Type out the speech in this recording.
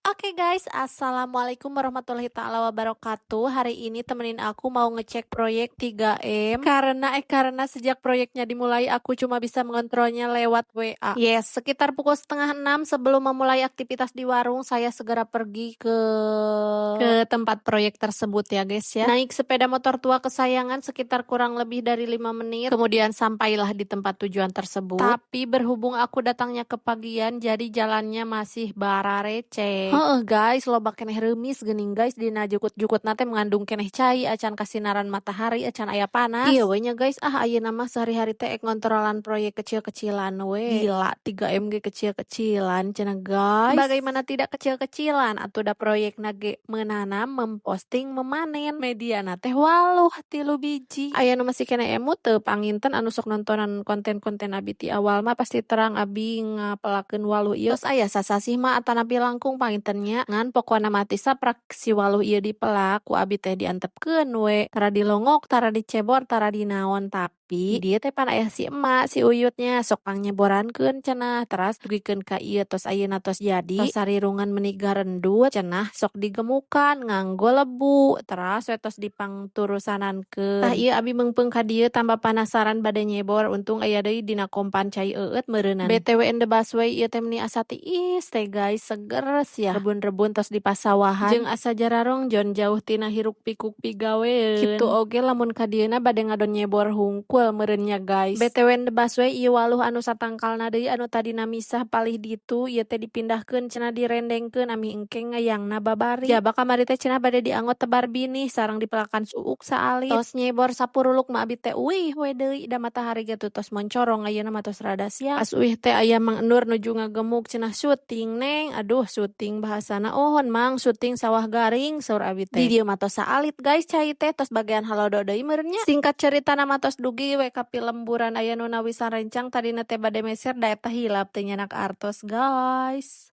Oke guys, assalamualaikum warahmatullahi taala wabarakatuh. Hari ini temenin aku mau ngecek proyek 3M karena sejak proyeknya dimulai aku cuma bisa mengontrolnya lewat WA. Yes, sekitar pukul setengah 6 sebelum memulai aktivitas di warung, saya segera pergi ke tempat proyek tersebut ya guys ya. Naik sepeda motor tua kesayangan sekitar kurang lebih dari 5 menit. Kemudian sampailah di tempat tujuan tersebut. Tapi berhubung aku datangnya ke pagian, jadi jalannya masih bara receh. Heeh guys, loba keneh remis geuning guys dina jukut-jukut nate mengandung keneh cai acan kasinaran matahari acan aya panas. Ieu we nya guys, ayeuna mah sehari-hari teh ek ngontrolan proyek kecil-kecilan we. Gila 3M ge kecil-kecilan cenah guys. Bagaimana tidak kecil-kecilan atuh da proyekna ge menanam, memposting, memanen. Mediana teh waluh 3 biji. Aya nu masih keneh emut teu panginten anu sok nontonan konten-konten abi ti awal mah pasti terang abi ngapelakeun waluh ieu. Tos aya sasasih mah atanapi langkung pangintennya ngan pokona mati saprak si waluh ieu dipelak ku abi teh diantepkeun we. Tara dilongok, tara dicebor, tara dinaon tapi dia teh pan aya si emak si uyutnya sok pangnyeborankeun cenah. Teras dugikeun ka ieu tos ayeuna tos jadi. Tos sarirungan meuni garendut cenah sok digemukan nganggo lebu. Teras we tos dipangturusanankeun. Tah ieu abi meungpeung ka dieu tambah penasaran bade nyebor untung aya deui dina kompan cai eueut meureunnan. BTW in the busway ieu teh meuni asa tiis teh guys seger sia. Rebun-rebun tos di pasawahan jeung asa jararong jon jauh tina hiruk pikuk pigaweun. Kitu oge lamun ka dieuna bade ngadon nyebor hungkul meureunnya guys. BTW in the busway ieu waluh anu satangkalna deui anu tadina misah palih ditu ieu teh dipindahkeun cenah direndengkeun ami engke ngayangna babari. Jaba kamari teh cenah bade diangot tebar binih sareng dipelakan suuk saalit. Tos nyebor sapuruluk mah abi teh uih we deui da matahari ge tos moncorong ayeuna mah tos rada siang. Pas uih teh aya Mang Nur nuju ngagemuk cenah syuting neng. Aduh syuting bahasana ohon mang syuting sawah garing saur abi teh. Di dieu mah tos saalit guys cai teh tos bagian halodo deui meureunnya. Singkat ceritana mah tos dugi we ka lemburan aya nu nawisan rencang tadina teh bade meser da eta hilap teh nyanak artos guys.